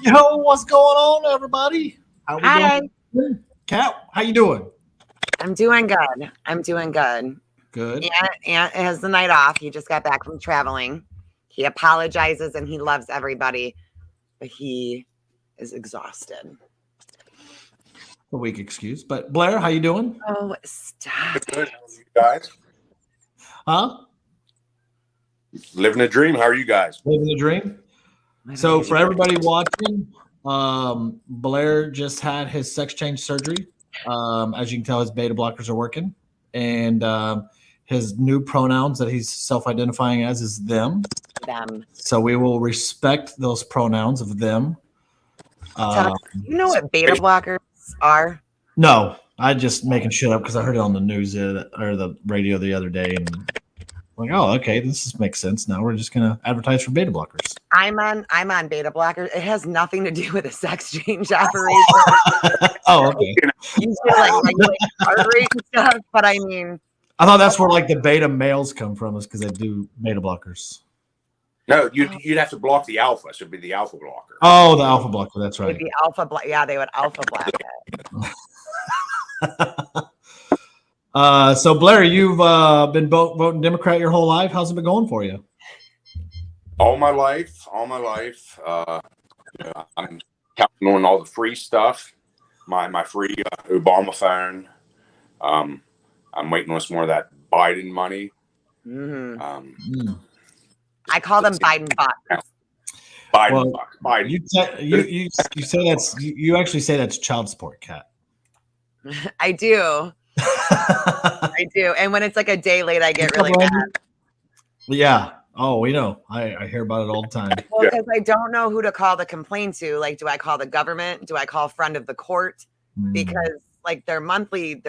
Yo, what's going on, everybody? Hi. Kat, how you doing? I'm doing good. Good. Ant has the night off. He just got back from traveling. He apologizes and he loves everybody, but he is exhausted. A weak excuse. But Blair, how you doing? Oh, stop. Good. You guys? Huh? Living a dream. How are you guys? Living the dream. So for everybody watching, Blair just had his sex change surgery. As you can tell, his beta blockers are working. And his new pronouns that he's self-identifying as is them. So we will respect those pronouns of them. You know what beta blockers are? No, I just making shit up because I heard it on the news or the radio the other day. And I'm like, oh, okay, this makes sense. Now we're just gonna advertise for beta blockers. I'm on beta blockers. It has nothing to do with a sex change operation. Oh, okay. You feel like regulate heart rate and stuff, but I mean, I thought that's where like the beta males come from, is because they do beta blockers. No, you'd have to block the alpha. So it'd be the alpha blocker. Oh, the alpha blocker. That's right. The alpha block. Yeah, they would alpha block it. So Blair, you've been voting Democrat your whole life. How's it been going for you? All my life. I'm counting on all the free stuff. My free Obama phone. I'm waiting on some more of that Biden money. I call them Biden bots. Biden. You say that's you actually say that's child support, Kat. I do. I do. And when it's like a day late, I get really mad. Yeah. Oh, we know. I hear about it all the time. Well, because I don't know who to call the complaint to. Like, do I call the government? Do I call friend of the court? Because like their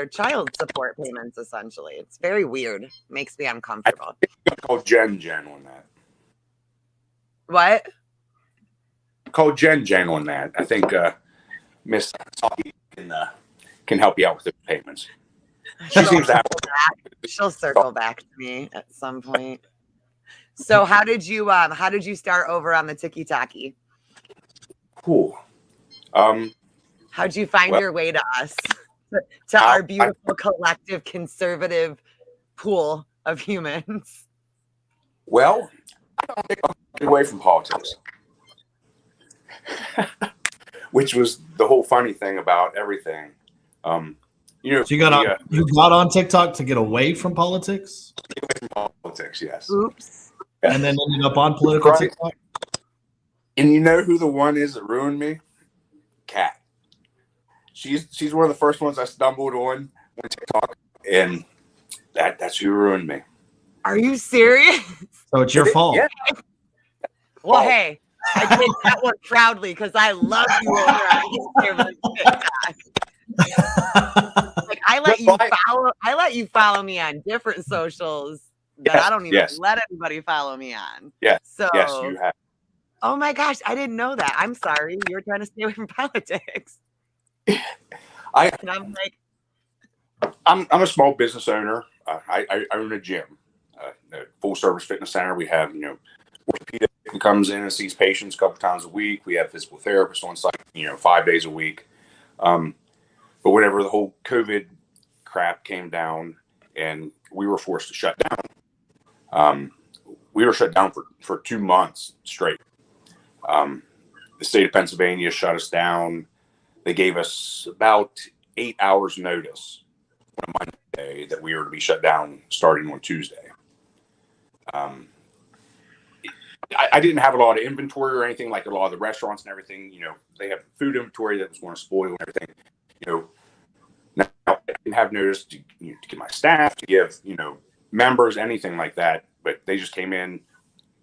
child support payments, essentially. It's very weird. Makes me uncomfortable. I think I'm gonna call Jen on that. What? Call Jen on that. I think Miss Saki can help you out with the payments. She'll circle back to me at some point. So how did you start over on the tiki-taki? Cool. How'd you find your way to us? To our beautiful collective conservative pool of humans? Well, I don't think I'm getting away from politics. Which was the whole funny thing about everything. So you got on TikTok to get away from politics? Get away from politics, yes. Oops. And then ended up on political TikTok? And you know who the one is that ruined me? Kat. She's one of the first ones I stumbled on TikTok, and that's who ruined me. Are you serious? So it's your fault. Yeah. Well, hey, I did that one proudly because I love you over on TikTok. Like I let you follow me on different socials that I don't even let anybody follow me on. Yeah. So yes, you have. Oh my gosh, I didn't know that. I'm sorry. You were trying to stay away from politics. And I'm like, I'm a small business owner. I own a gym, a full service fitness center. We have, orthopedic comes in and sees patients a couple times a week. We have physical therapists on site, 5 days a week. But whenever the whole COVID crap came down and we were forced to shut down, we were shut down for 2 months straight. The state of Pennsylvania shut us down. They gave us about 8 hours notice on a Monday that we were to be shut down starting on Tuesday. I didn't have a lot of inventory or anything like a lot of the restaurants and everything. They have food inventory that was going to spoil and everything. Now I didn't have notice to give my staff, to give members, anything like that. But they just came in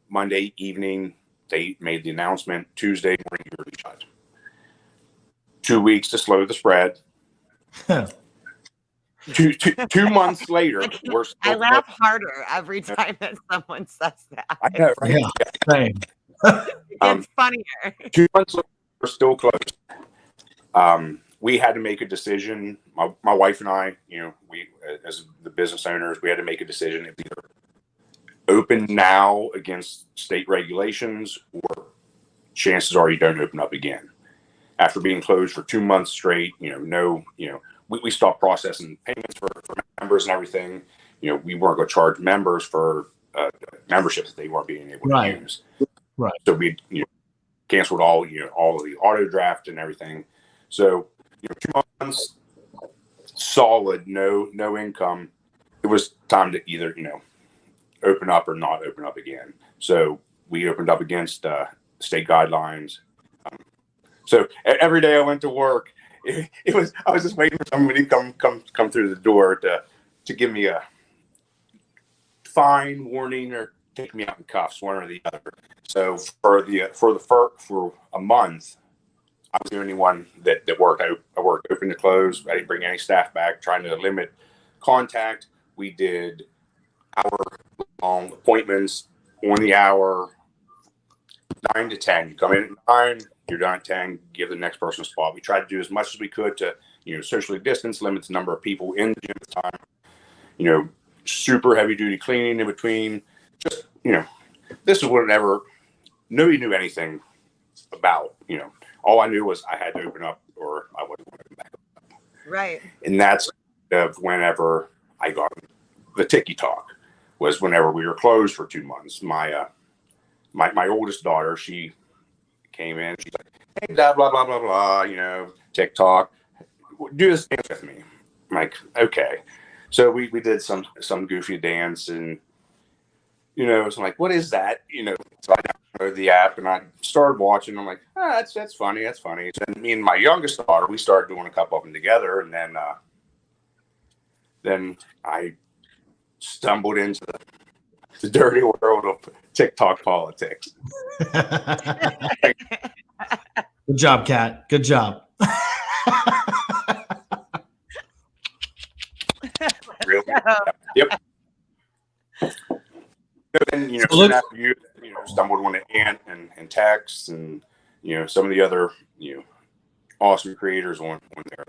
Monday evening. They made the announcement Tuesday morning you were shut. 2 weeks to slow the spread. 2 months later, we're still I laugh harder every time that someone says that. I know, right? Yeah, same. It's funnier. 2 months later, we're still closed. We had to make a decision. My wife and I, we as the business owners, we had to make a decision. If either open now against state regulations, or chances are you don't open up again. After being closed for 2 months straight, we stopped processing payments for members and everything. We weren't going to charge members for memberships that they weren't being able to use. Right. So we canceled all of the auto draft and everything. So 2 months solid, no income. It was time to either open up or not open up again. So we opened up against state guidelines. So every day I went to work, I was just waiting for somebody to come through the door to give me a fine, warning, or take me out in cuffs, one or the other. So for a month, I was the only one that worked. I worked open to close. I didn't bring any staff back, trying to limit contact. We did hour-long appointments on the hour, 9 to 10. You come in at 9, you're done at 10, give the next person a spot. We tried to do as much as we could to, socially distance, limit the number of people in the gym at the time. Super heavy-duty cleaning in between. Just, this is what nobody knew anything about, All I knew was I had to open up or I wasn't going to open back up. Right. And that's whenever I got the ticky talk, was whenever we were closed for 2 months. My oldest daughter, she came in, she's like, hey, blah, blah, blah, blah, blah, TikTok, do this dance with me. I'm like, okay. So we did some goofy dance, and, so I'm like, what is that? So I downloaded the app and I started watching. I'm like, that's funny. That's funny. So me and my youngest daughter, we started doing a couple of them together. And then I stumbled into the dirty world of TikTok politics. Good job, Kat. Good job. Really? Yep. And soon after you stumbled on Ant and Tex and some of the other awesome creators on there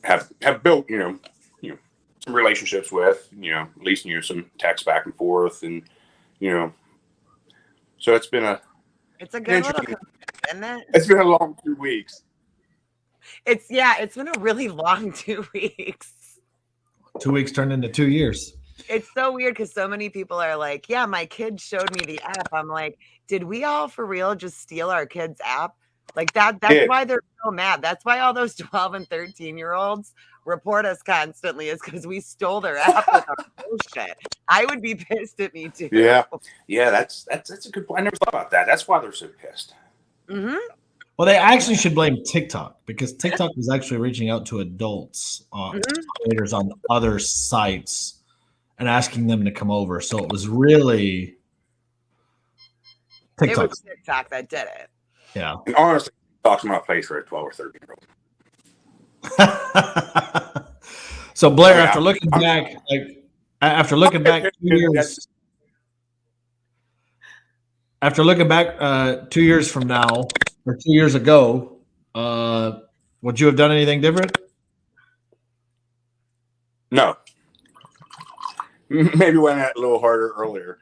that have built some relationships with at least some text back and forth, and so it's been a good little commitment, isn't it? It's been a long 2 weeks. It's been a really long 2 weeks. 2 weeks turned into 2 years. It's so weird because so many people are like, yeah, my kid showed me the app. I'm like, did we all for real just steal our kid's app? Like that's why they're so mad. That's why all those 12 and 13-year-olds report us constantly, is because we stole their app with our bullshit. I would be pissed at me too. Yeah, that's a good point. I never thought about that. That's why they're so pissed. Mm-hmm. Well, they actually should blame TikTok, because TikTok was actually reaching out to adults, creators on other sites, and asking them to come over. So it was really TikTok. It was TikTok that did it. Yeah. And honestly, TikTok's my place for a 12 or 13-year-old. So Blair, after looking back 2 years, after looking back 2 years from now, or 2 years ago, would you have done anything different? No. Maybe went at it a little harder earlier.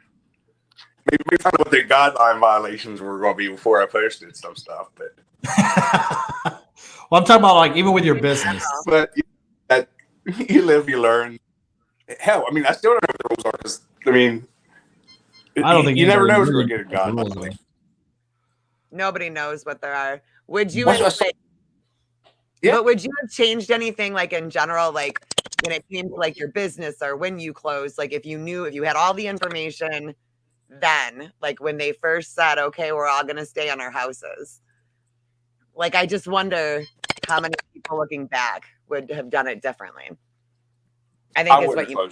Maybe we found out what the guideline violations were going to be before I posted some stuff. But well, I'm talking about even with your business. But you live, you learn. Hell, I still don't know what the rules are, because I don't think you never know what's really going to get a guideline. Nobody knows what there are. Would you? Yeah. But would you have changed anything, in general, when it came to your business, or when you closed? If you had all the information, then when they first said, okay, we're all going to stay in our houses. I just wonder how many people looking back would have done it differently. I think is what you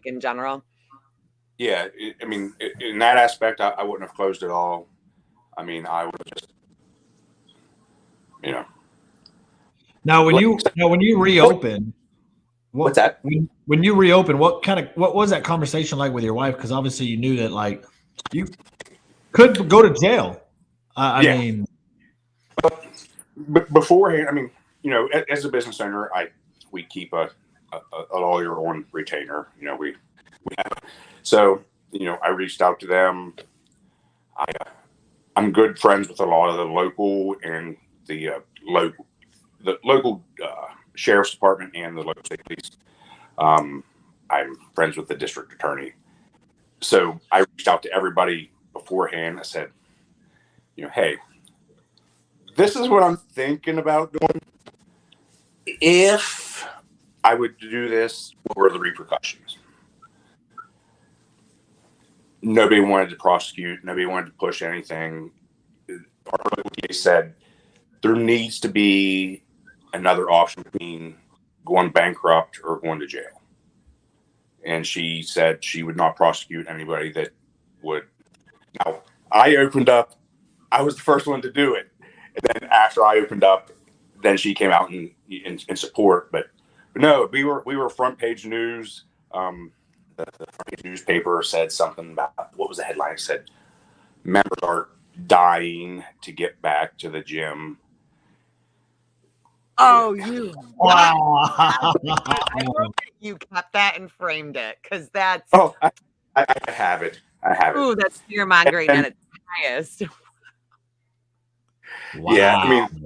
in general. Yeah, in that aspect, I wouldn't have closed it all. I would have just, Now, when you reopen, What's that? When you reopened, what was that conversation like with your wife? Because obviously you knew that like you could go to jail. I mean, but beforehand, I mean, as a business owner, we keep a lawyer on retainer. We have, so I reached out to them. I'm good friends with a lot of the local and the local sheriff's department and the local state police. I'm friends with the district attorney. So I reached out to everybody beforehand. I said, hey, this is what I'm thinking about doing. If I would do this, what were the repercussions? Nobody wanted to prosecute. Nobody wanted to push anything. Our local DA said there needs to be another option between going bankrupt or going to jail. And she said she would not prosecute anybody that would. Now, I opened up. I was the first one to do it. And then after I opened up, then she came out in support. But no, we were front page news. The front page newspaper said something about, what was the headline? It said, members are dying to get back to the gym. Oh, you! wow. I hope that you kept that and framed it, because that's. Oh, I have it. I have it. Ooh, that's fear mongering at its highest. Wow. Yeah, I mean,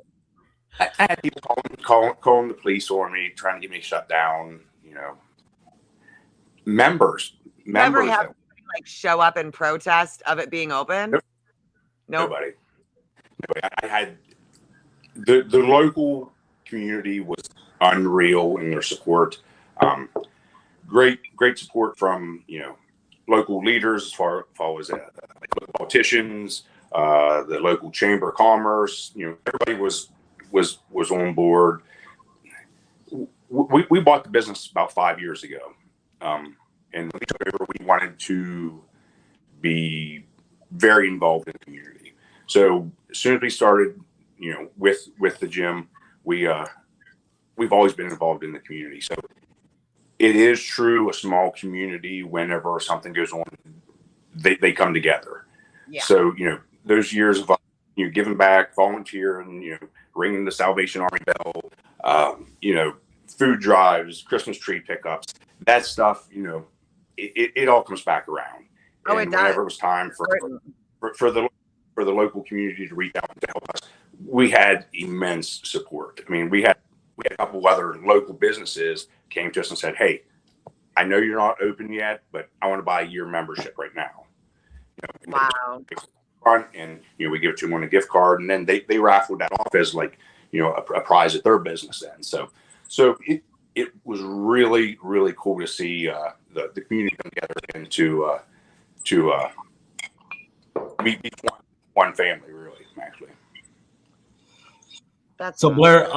I had people calling the police on me, trying to get me shut down. Members. Never have anybody, like, show up and protest of it being open. Nope. Nobody. I had the local community was unreal in their support. Great support from local leaders as far as like politicians, the local chamber of commerce. Everybody was on board. We bought the business about 5 years ago, and when we took over, we wanted to be very involved in the community. So as soon as we started, with the gym, we've always been involved in the community. So it is true, a small community, whenever something goes on, they come together. Yeah. So those years of giving back, volunteering, ringing the Salvation Army bell, food drives, Christmas tree pickups, that stuff, it all comes back around. Oh, and whenever it was time for the local community to reach out to help us, we had immense support. I mean, we had a couple other local businesses came to us and said, "Hey, I know you're not open yet, but I want to buy a year membership right now." Wow. And we give it to them on a gift card, and then they raffled that off as like a prize at their business then. So it was really, really cool to see the community come together and to be one family, really, actually. That's so Blair.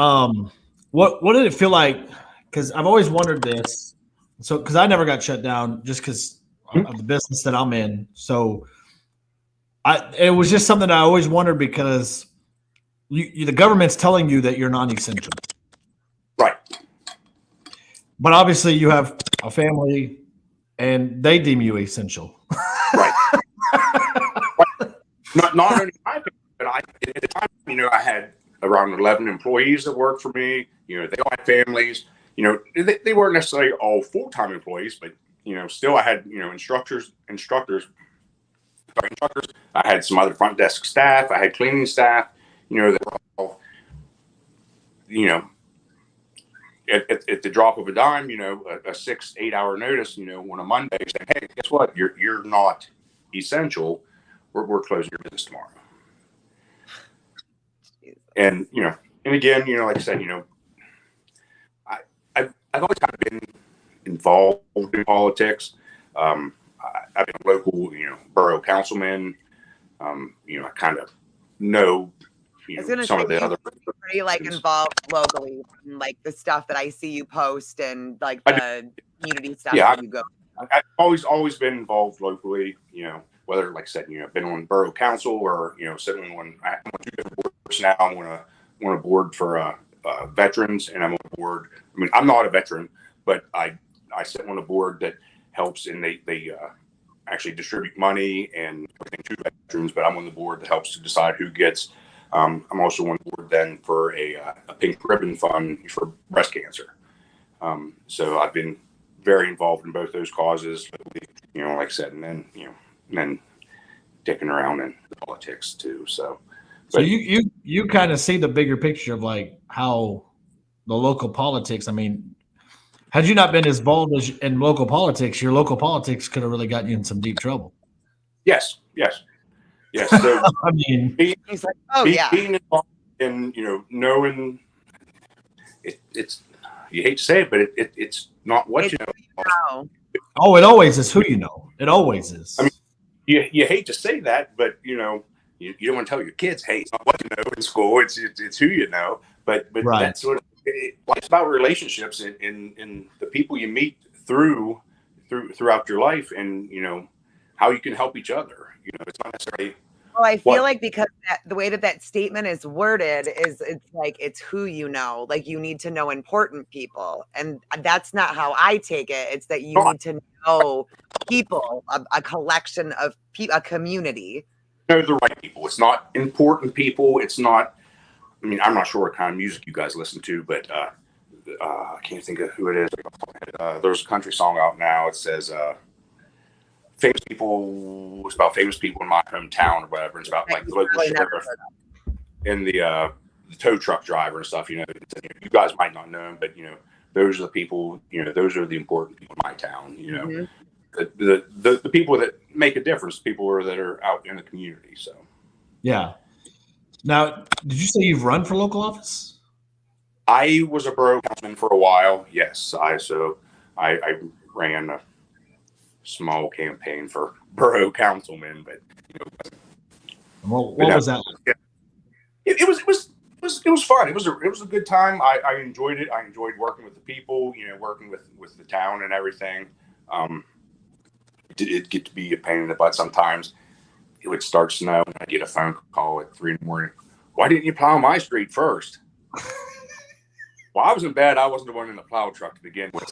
What did it feel like? Because I've always wondered this. So because I never got shut down just because of the business that I'm in. So it was just something I always wondered because the government's telling you that you're non-essential. Right. But obviously you have a family and they deem you essential. Right. Not only my family, but at the time, I had around 11 employees that worked for me. They all had families. They weren't necessarily all full-time employees, but still I had instructors. I had some other front desk staff. I had cleaning staff. They were all, at the drop of a dime, a 6-8 hour notice, on a Monday, saying, "Hey, guess what? You're not essential. We're closing your business tomorrow." And and again, like I said, I've always kind of been involved in politics. I've been a local, borough councilman. I kind of know, some of the other. Pretty involved locally, like the stuff that I see you post and like the community stuff that you go. I've always been involved locally. Whether, like I said, I've been on borough council or sitting on. I'm on 2 different boards now. I'm on a board for veterans, and I'm on a board. I mean, I'm not a veteran, but I sit on a board that helps, and they actually distribute money and everything to veterans. But I'm on the board that helps to decide who gets. I'm also on the board then for a pink ribbon fund for breast cancer. So I've been very involved in both those causes, you know, like I said, and then dicking around in politics too. So you kind of see the bigger picture of like how the local politics. I mean, had you not been as bold as in local politics, your local politics could have really gotten you in some deep trouble. Yes. So I mean, he's like, oh yeah, being involved in, you know, knowing it's you hate to say it, but it's not what you know. Oh, it always is who you know. It always is. I mean, you hate to say that, but you know, you don't want to tell your kids, hey, it's not what you know in school, it's who you know. But right. That's sort of it's about relationships in the people you meet throughout your life, and you know how you can help each other. You know, it's not necessarily. Well, I feel like because the way that statement is worded is it's like it's who you know. Like you need to know important people, and that's not how I take it. It's that you need to know people, a collection of people, a community. Know the right people. It's not important people. It's not. I mean, I'm not sure what kind of music you guys listen to, but I can't think of who it is. There's a country song out now. It says famous people. It's about famous people in my hometown or whatever. It's about like the local sheriff and the tow truck driver and stuff. You know, you guys might not know them, but you know, those are the people. You know, those are the important people in my town. You know, the people that make a difference. People that are out in the community. So, yeah. Now, did you say you've run for local office? I was a borough councilman for a while. Yes, I ran a small campaign for borough councilman, but you know, what was that? It was fun. It was a good time. I enjoyed it. I enjoyed working with the people. You know, working with the town and everything. It did get to be a pain in the butt sometimes. It would start snowing. I'd get a phone call at 3 a.m. Why didn't you plow my street first? Well, I wasn't bad. I wasn't the one in the plow truck to begin with.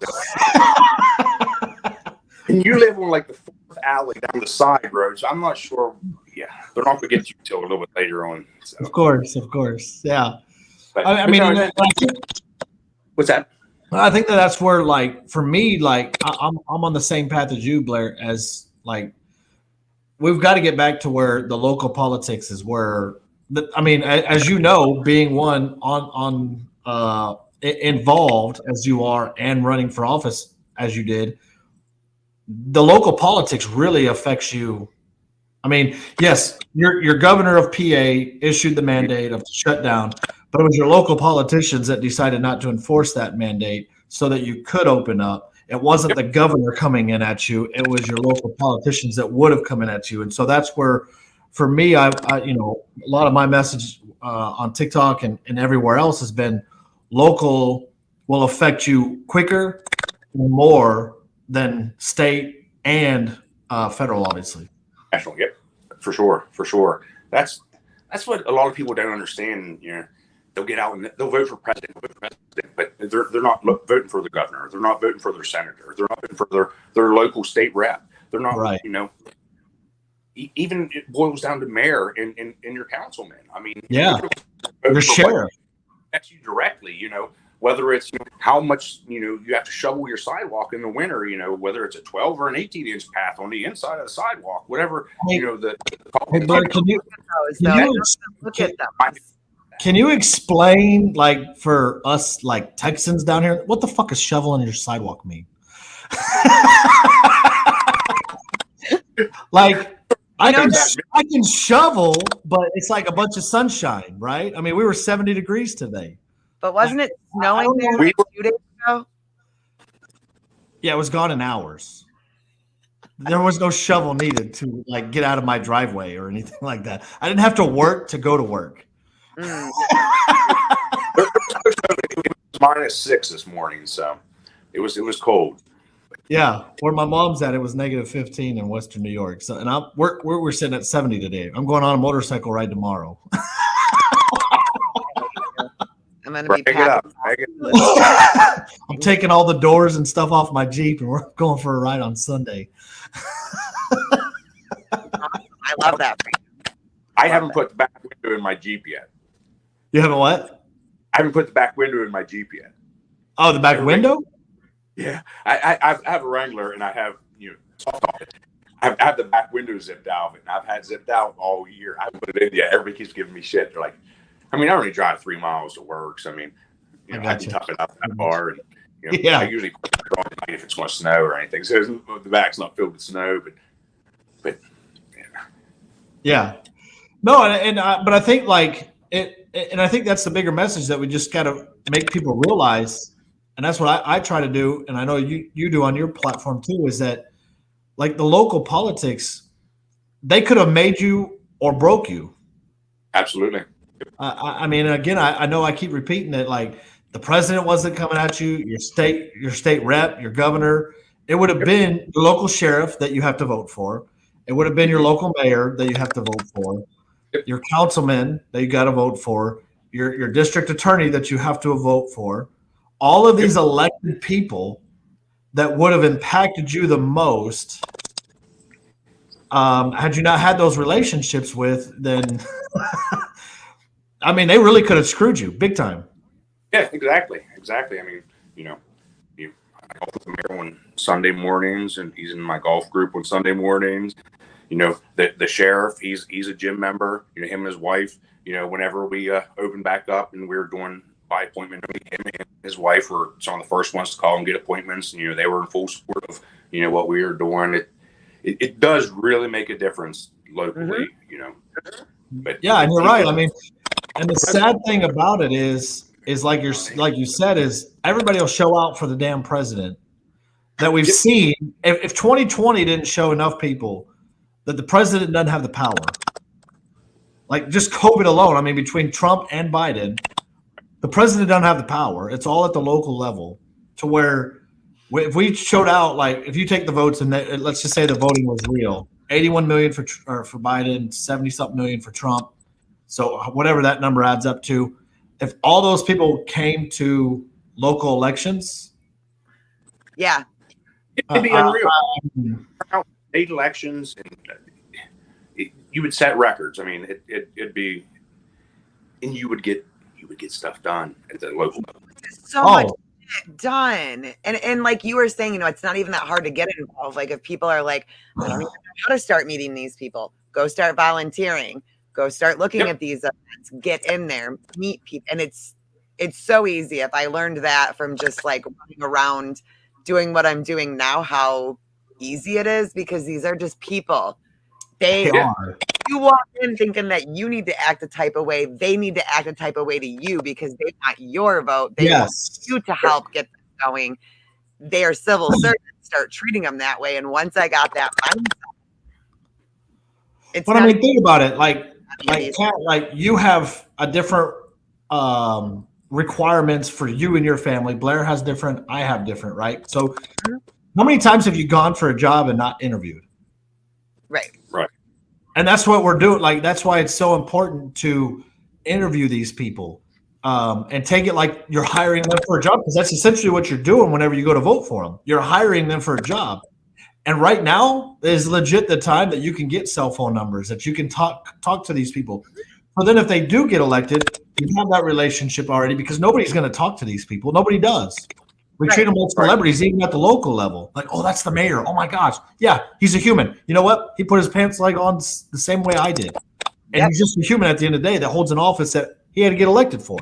And you live on like the 4th alley down the side road, so I'm not sure. Yeah, they're not going to get you till a little bit later on. So. Of course, yeah. But, I mean, what's that? I think that's where, like, for me, like, I'm on the same path as you, Blair. As like, we've got to get back to where the local politics is where. I mean, as you know, being one involved as you are and running for office as you did, the local politics really affects you. I mean, yes, your governor of PA issued the mandate of shutdown, but it was your local politicians that decided not to enforce that mandate so that you could open up. It wasn't the governor coming in at you. It was your local politicians that would have come in at you. And so that's where, for me, I you know, a lot of my message on TikTok and everywhere else has been local will affect you quicker and more than state and federal, obviously. National, yep, for sure. That's what a lot of people don't understand. You know, they'll get out and they'll vote for president, but they're not voting for the governor. They're not voting for their senator. They're not voting for their local state rep. They're not, right. You know. Even it boils down to mayor and your councilman. I mean, yeah, your sheriff. That's you directly. You know, whether it's how much you have to shovel your sidewalk in the winter. You know, whether it's a 12 or an 18-inch path on the inside of the sidewalk, whatever. Hey, hey, Blair, can you explain, like, for us, like Texans down here, what the fuck is shoveling your sidewalk mean? Like. I can shovel, but it's like a bunch of sunshine, right? I mean, we were 70 degrees today. But wasn't it snowing there like 2 days ago? Yeah, it was gone in hours. There was no shovel needed to like get out of my driveway or anything like that. I didn't have to work to go to work. It was -6 this morning, so it was cold. Yeah, where my mom's at, it was -15 in Western New York. So, and we're sitting at 70 today. I'm going on a motorcycle ride tomorrow. I'm going to be Break it up. packing. I'm taking all the doors and stuff off my Jeep, and we're going for a ride on Sunday. I love that. I haven't put the back window in my Jeep yet. You haven't what? I haven't put the back window in my Jeep yet. Oh, the back window? Yeah, I have a Wrangler, and I have I have the back window zipped out, and I've had zipped out all year. I haven't put it in yet. Everybody keeps giving me shit. They're like, I mean, I only drive 3 miles to work, so I mean, I can tough it up that far. And I usually put it on at night if it's going to snow or anything. So the back's not filled with snow, but yeah, no, but I think like it, and I think that's the bigger message that we just got to make people realize, and that's what I try to do, and I know you do on your platform too, is that like the local politics, they could have made you or broke you. Absolutely. I mean, again, I know I keep repeating it. Like the president wasn't coming at you, your state rep, your governor. It would have been the local sheriff that you have to vote for. It would have been your local mayor that you have to vote for, your councilman that you got to vote for, your district attorney that you have to vote for. All of these elected people that would have impacted you the most, had you not had those relationships with, then I mean, they really could have screwed you big time. Yeah, exactly. I mean, I golf with the mayor on Sunday mornings, and he's in my golf group on Sunday mornings. The sheriff, he's a gym member. Him and his wife. Whenever we opened back up and we were doing by appointment, him and his wife were some of the first ones to call and get appointments. And, they were in full support of what we were doing. It does really make a difference locally. But yeah, and you're right. I mean, and the sad thing about it is like you said, is everybody will show out for the damn president that we've seen. If 2020 didn't show enough people that the president doesn't have the power, like just COVID alone, I mean, between Trump and Biden, the president doesn't have the power. It's all at the local level, to where if we showed out, like if you take the votes and let's just say the voting was real, 81 million for Biden, 70-something million for Trump. So whatever that number adds up to, if all those people came to local elections, yeah, it'd be unreal. 8 elections, and you would set records. I mean, it'd be, and you would get stuff done at the local level. So much done, and like you were saying, it's not even that hard to get involved. Like if people are like, I don't even know how to start meeting these people, go start volunteering. Go start looking at these events, get in there, meet people. And it's so easy. If I learned that from just like running around doing what I'm doing now, how easy it is, because these are just people. They are. You walk in thinking that you need to act a type of way. They need to act a type of way to you because they want your vote. They want you to help get this going. They are civil servants. Start treating them that way. And once I got that mindset, but I mean, think about it. Like you have a different requirements for you and your family. Blair has different. I have different, right? So how many times have you gone for a job and not interviewed? Right. And that's what we're doing. Like, that's why it's so important to interview these people and take it like you're hiring them for a job, because that's essentially what you're doing whenever you go to vote for them. You're hiring them for a job. And right now is legit the time that you can get cell phone numbers, that you can talk to these people. So then if they do get elected, you have that relationship already, because nobody's going to talk to these people. Nobody does. We treat them like celebrities, even at the local level. Like, oh, that's the mayor. Oh, my gosh. Yeah, he's a human. You know what? He put his pants leg on the same way I did. And he's just a human at the end of the day that holds an office that he had to get elected for.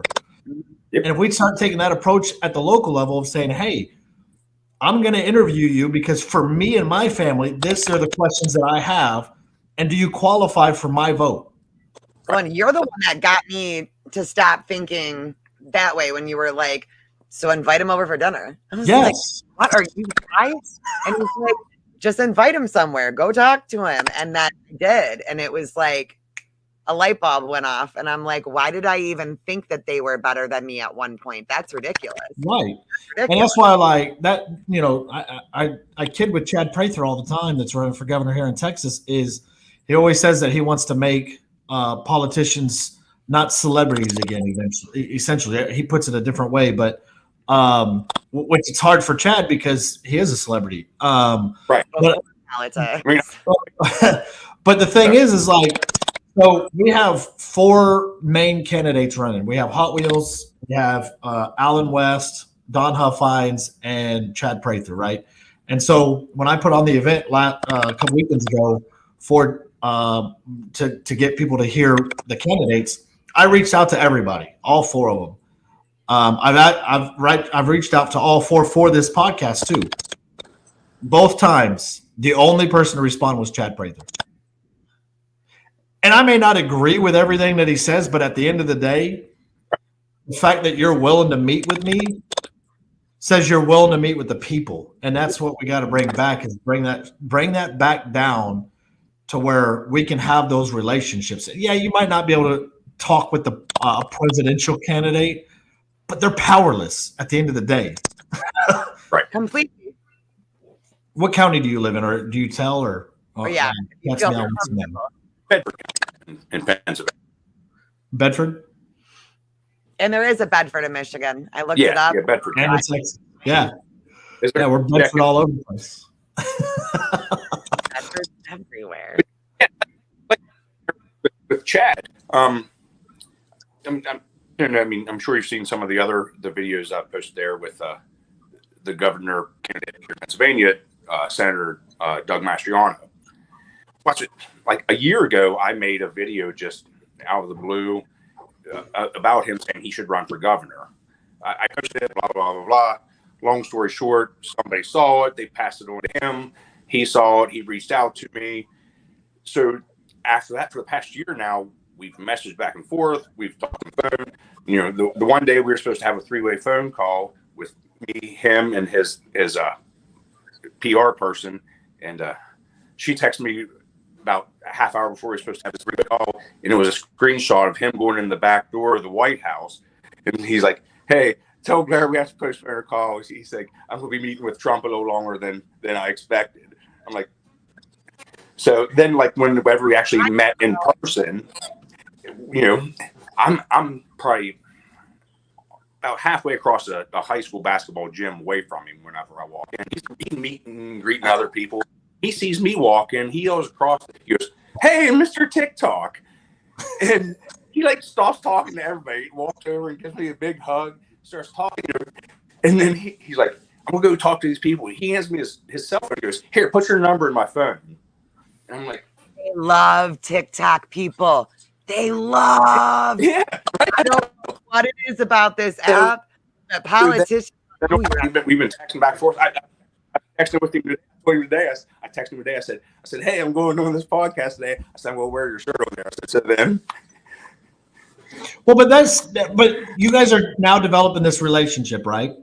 And if we start taking that approach at the local level of saying, hey, I'm going to interview you because for me and my family, these are the questions that I have. And do you qualify for my vote? Well, and you're the one that got me to stop thinking that way when you were like, so invite him over for dinner. I was like, what are you guys? And he's like, just invite him somewhere. Go talk to him. And that I did. And it was like a light bulb went off. And I'm like, why did I even think that they were better than me at one point? That's ridiculous. Right. And that's why, like, that, you know, I kid with Chad Prather all the time, that's running for governor here in Texas, is he always says that he wants to make politicians not celebrities again. Eventually, essentially, he puts it a different way, but which it's hard for Chad because he is a celebrity. Right. But, Politics. I mean, but the thing is like, so we have 4 main candidates running. We have Hot Wheels, we have Alan West, Don Huffines, and Chad Prather, right? And so when I put on the event a couple weekends ago for to get people to hear the candidates, I reached out to everybody, all 4 of them. I've reached out to all 4 for this podcast too. Both times, the only person to respond was Chad Prather. And I may not agree with everything that he says, but at the end of the day, the fact that you're willing to meet with me says you're willing to meet with the people. And that's what we got to bring back, is bring that back down to where we can have those relationships. Yeah, you might not be able to talk with the presidential candidate, but they're powerless at the end of the day. Right. Completely. What county do you live in, or do you tell, or yeah, Bedford in Pennsylvania. Bedford? And there is a Bedford in Michigan. I looked it up. Yeah, Bedford. And it's like, yeah, we're Bedford all over the place. Bedford's everywhere. Yeah, like with Chad, I mean, I'm sure you've seen some of the videos I've posted there with the governor candidate here in Pennsylvania, Senator Doug Mastriano. Watch it. Like a year ago, I made a video just out of the blue about him saying he should run for governor. I posted it, blah, blah, blah, blah. Long story short, somebody saw it. They passed it on to him. He saw it. He reached out to me. So after that, for the past year now, we've messaged back and forth. We've talked on the phone. You know, the one day we were supposed to have a 3-way phone call with me, him, and his PR person. And she texted me about a half hour before we were supposed to have this 3-way call. And it was a screenshot of him going in the back door of the White House. And he's like, hey, tell Blair we have to postpone our call. He's like, I'm going to be meeting with Trump a little longer than I expected. I'm like, so then, like, whenever we actually met in person, you know, I'm probably about halfway across a high school basketball gym away from him whenever I walk in. He's meeting and greeting other people. He sees me walking. He goes across. He goes, hey, Mr. TikTok. And he, like, stops talking to everybody, walks over and gives me a big hug, starts talking to him. And then he's like, I'm going to go talk to these people. He hands me his cell phone and goes, here, put your number in my phone. And I'm like, they love TikTok people. They love. Yeah. I don't know what it is about this app. That politicians. We've been texting back and forth. I texted with him today. I texted him today. I said, hey, I'm going on this podcast today. I said, I'm going to wear your shirt over there. I said, so then. Well, but you guys are now developing this relationship, right?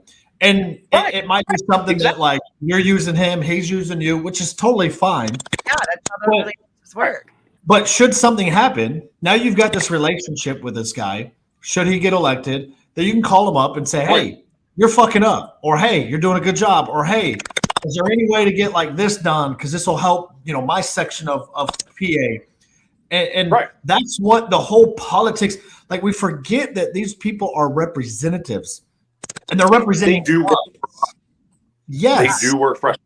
And it might be something that, like, you're using him, he's using you, which is totally fine. Yeah, that's how the relationships work. But should something happen, now you've got this relationship with this guy. Should he get elected, then you can call him up and say, hey, you're fucking up. Or, hey, you're doing a good job. Or, hey, is there any way to get like this done? Because this will help, you know, my section of PA. And that's what the whole politics, like, we forget that these people are representatives. And they're representing. They do work for us. Yes. They do work for us.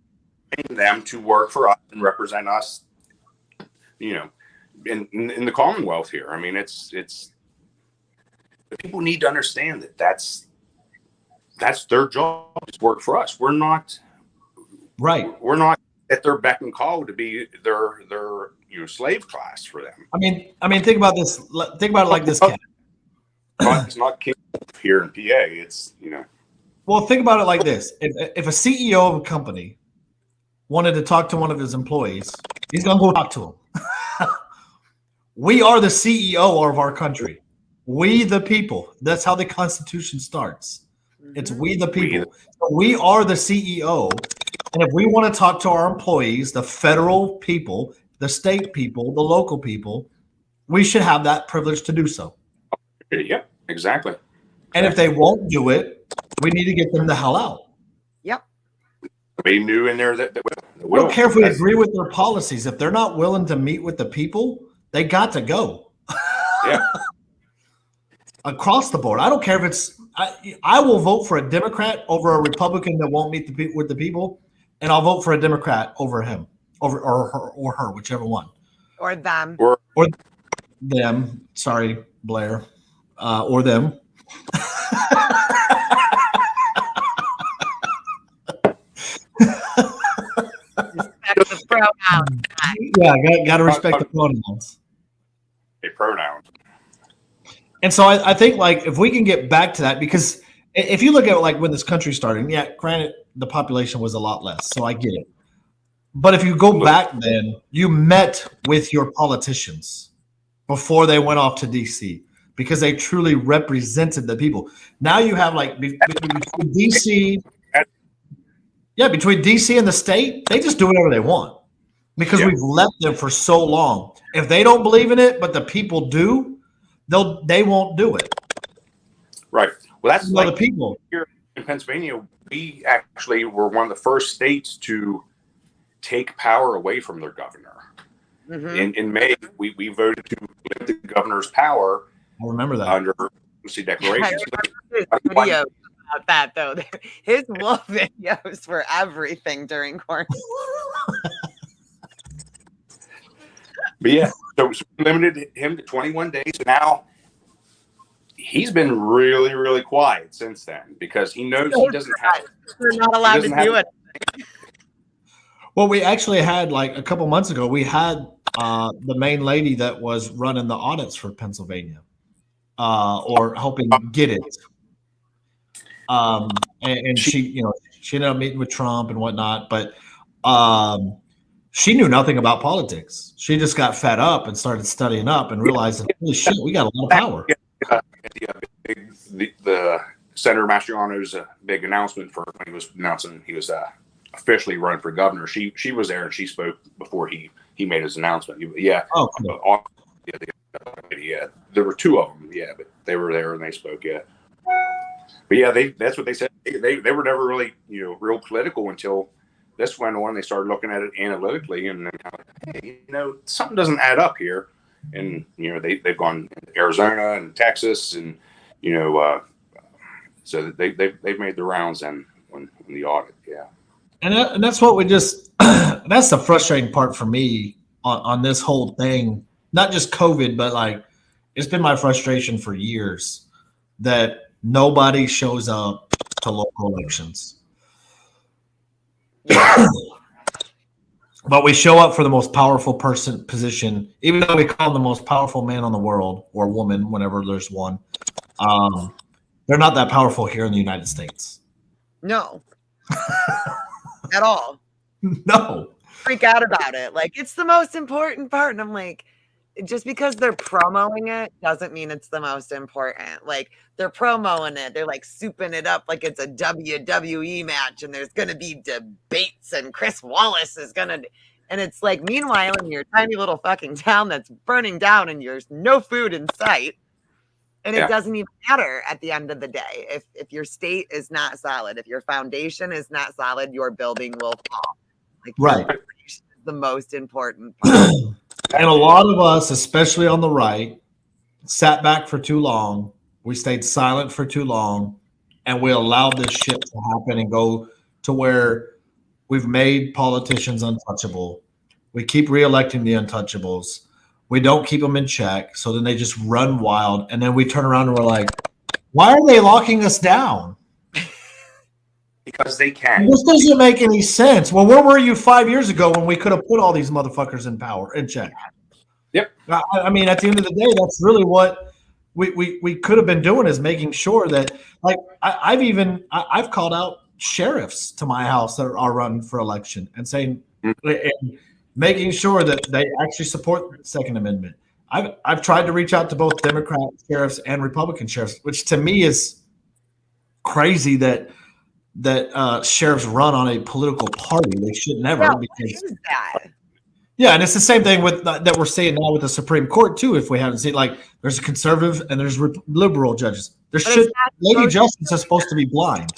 Paying them to work for us and represent us, you know, in the Commonwealth here. I mean, it's people need to understand that that's their job, to work for us. We're not We're not at their beck and call to be their slave class for them. I mean, think about this. Think about it like this, Ken. It's not king here in PA. It's, you know. Well, think about it like this. If a CEO of a company wanted to talk to one of his employees, he's going to go talk to him. We are the CEO of our country. We the people. That's how the Constitution starts. It's we the people. So we are the CEO. And if we want to talk to our employees, the federal people, the state people, the local people, we should have that privilege to do so. Yeah, exactly. And if they won't do it, we need to get them the hell out. Yep. They knew in there that we don't care if we agree with their policies. If they're not willing to meet with the people, they got to go. Yeah. across the board. I don't care if it's. I will vote for a Democrat over a Republican that won't meet with the people, and I'll vote for a Democrat over him, or her, whichever one, or them, or them. Sorry, Blair, or them. Respect the pronouns. Yeah, got to respect the pronouns. A pronoun. And so I think like if we can get back to that, because if you look at like when this country started, yeah, granted the population was a lot less, so I get it. But if you go back then, you met with your politicians before they went off to DC because they truly represented the people. Now you have like between DC, between DC and the state, they just do whatever they want because we've left them for so long. If they don't believe in it, but the people do, they won't do it. Right. Well, that's like the people here in Pennsylvania. We actually were one of the first states to take power away from their governor. Mm-hmm. In May, we voted to lift the governor's power. I remember that under emergency declaration. His videos about that though. His wolf videos for everything during quarantine. But yeah, so we limited him to 21 days. And now he's been really, really quiet since then because he knows he doesn't have. We're not allowed to do it. Well, we actually had like a couple months ago, we had the main lady that was running the audits for Pennsylvania or helping get it. And she ended up meeting with Trump and whatnot, but she knew nothing about politics. She just got fed up and started studying up and realizing, holy shit, we got a lot of power. The Senator Mastriano's big announcement for when he was announcing he was officially running for governor. She was there and she spoke before he made his announcement. Yeah. Oh, cool. Yeah. There were two of them. Yeah, but they were there and they spoke. Yeah. But yeah, that's what they said. They were never really real political until this went on. They started looking at it analytically and then kind of, hey, something doesn't add up here. And they've gone to Arizona and Texas and so they've made the rounds and on the audit. Yeah. And that's what we just that's the frustrating part for me on this whole thing. Not just COVID, but like it's been my frustration for years that nobody shows up to local elections. But we show up for the most powerful position, even though we call them the most powerful man on the world or woman, whenever there's one. They're not that powerful here in the United States. No. At all. No. Freak out about it. Like, it's the most important part. And I'm like, just because they're promoting it doesn't mean it's the most important. Like, they're promoting it. They're like souping it up like it's a WWE match and there's going to be debates and Chris Wallace is going to. And it's like, meanwhile, in your tiny little fucking town that's burning down and there's no food in sight. And it doesn't even matter at the end of the day. If your state is not solid, if your foundation is not solid, your building will fall. Like, right. Is the most important part. And a lot of us, especially on the right, sat back for too long. We stayed silent for too long. And we allowed this shit to happen and go to where we've made politicians untouchable. We keep reelecting the untouchables. We don't keep them in check. So then they just run wild. And then we turn around and we're like, why are they locking us down? Because they can. This doesn't make any sense. Well, where were you 5 years ago when we could have put all these motherfuckers in check? Yep. I mean, at the end of the day, that's really what we could have been doing is making sure that, like, I've called out sheriffs to my house that are running for election and saying, and making sure that they actually support the Second Amendment. I've tried to reach out to both Democrat sheriffs and Republican sheriffs, which to me is crazy that sheriffs run on a political party. They should never. Yeah, because, what is that? Yeah, and it's the same thing with that we're seeing now with the Supreme Court too. If we haven't seen, like, there's a conservative and there's liberal judges. Lady Justice is supposed to be blind.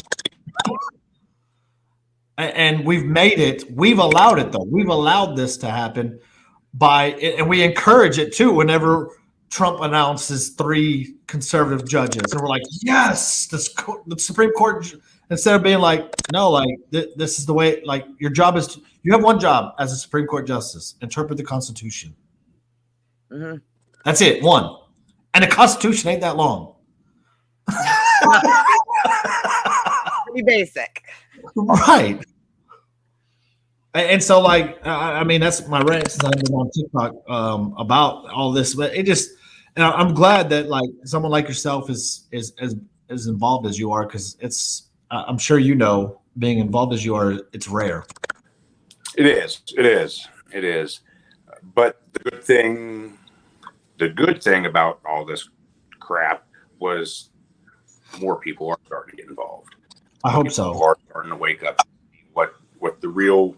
And we've made it. We've allowed it though. We've allowed this to happen and we encourage it too. Whenever Trump announces 3 conservative judges, and we're like, yes, the Supreme Court. Instead of being like, no, like this is the way. Like your job is, you have one job as a Supreme Court justice: interpret the Constitution. Mm-hmm. That's it, one. And the Constitution ain't that long. Pretty basic, right? And so, like, I mean, that's my rant since I've been on TikTok about all this. But it just, and I'm glad that like someone like yourself is as involved as you are, because it's. I'm sure you know, being involved as you are, it's rare. It is. But the good thing about all this crap was more people are starting to get involved. I hope so. People are starting to wake up to what the real,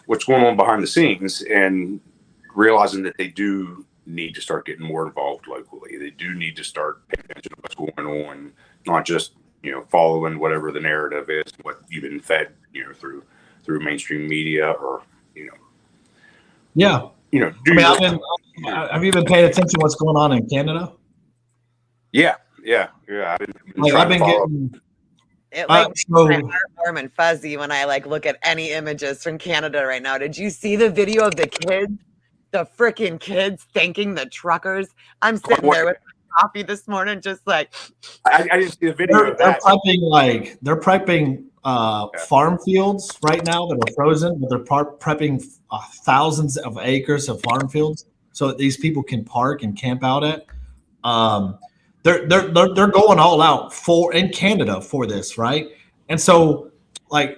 what's going on behind the scenes, and realizing that they do need to start getting more involved locally. They do need to start paying attention to what's going on, not just following whatever the narrative is, what you've been fed, through mainstream media, or yeah. Have you been paying attention to what's going on in Canada? Yeah. I've been getting. It makes my heart warm and fuzzy when I look at any images from Canada right now. Did you see the video of the kids, the freaking kids thanking the truckers? I'm sitting there with my coffee this morning, just like. I didn't see the video. They're prepping farm fields right now that are frozen, but they're prepping thousands of acres of farm fields so that these people can park and camp out at. They're going all out in Canada for this, right? And so,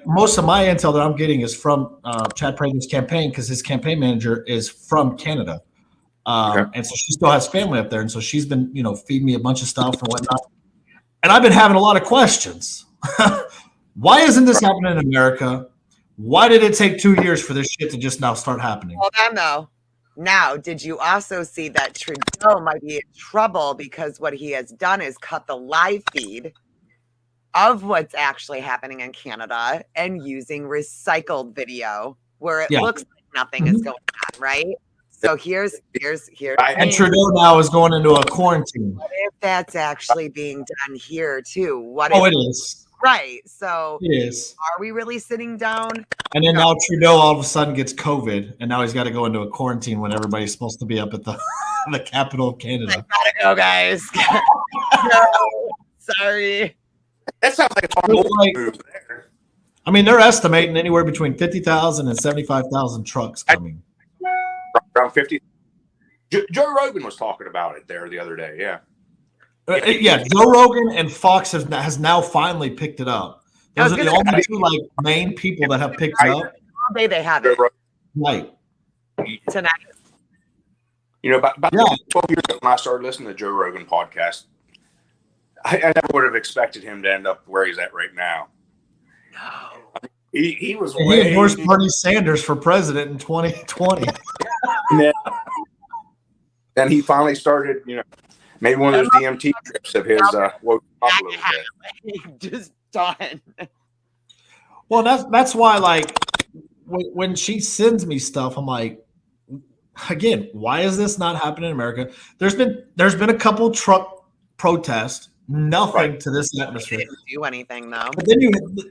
most of my intel that I'm getting is from Chad Prager's campaign, because his campaign manager is from Canada, and so she still has family up there, and so she's been, feeding me a bunch of stuff and whatnot. And I've been having a lot of questions. Why isn't this happening in America? Why did it take 2 years for this shit to just now start happening? Hold on, though. Now, did you also see that Trudeau might be in trouble because what he has done is cut the live feed of what's actually happening in Canada and using recycled video where it looks like nothing is going on, right? So here's. And Trudeau now is going into a quarantine. What if that's actually being done here too? It is. Right. So it is. Are we really sitting down? And then now Trudeau all of a sudden gets COVID, and now he's got to go into a quarantine when everybody's supposed to be up at the capital of Canada. I gotta go, guys. No, sorry. That sounds like a move there. I mean, they're estimating anywhere between 50,000 and 75,000 trucks coming. Around 50. Joe Rogan was talking about it there the other day. Yeah. Joe Rogan and Fox has now finally picked it up. Those are the only two main people that have picked it up. All day they have it. Right. Tonight. About 12 years ago when I started listening to Joe Rogan podcast, I never would have expected him to end up where he's at right now. No. He was. He endorsed Bernie Sanders for president in 2020. Then he finally started, maybe one of those DMT trips of his woke up a little bit. Just done. Well, that's why, when she sends me stuff, I'm like, again, why is this not happening in America? There's been a couple truck protests, nothing to this atmosphere. They didn't do anything though. But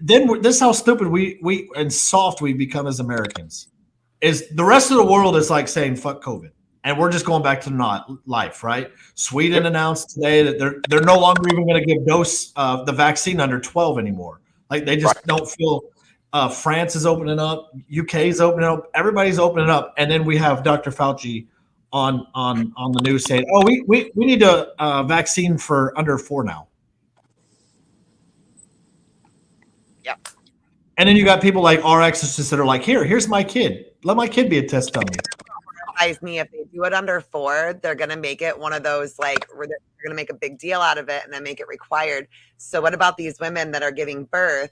then this is how stupid we and soft we become as Americans. Is the rest of the world is saying fuck COVID. And we're just going back to not life, right? Sweden announced today that they're no longer even going to give the vaccine under 12 anymore. They just don't feel. France is opening up. UK is opening up. Everybody's opening up, and then we have Dr. Fauci on the news saying, "Oh, we need a vaccine for under 4 now." Yeah. And then you got people like our exorcists that are like, here's my kid. Let my kid be a test dummy. Me, if they do it under 4, they're gonna make it one of those where they're gonna make a big deal out of it and then make it required. So what about these women that are giving birth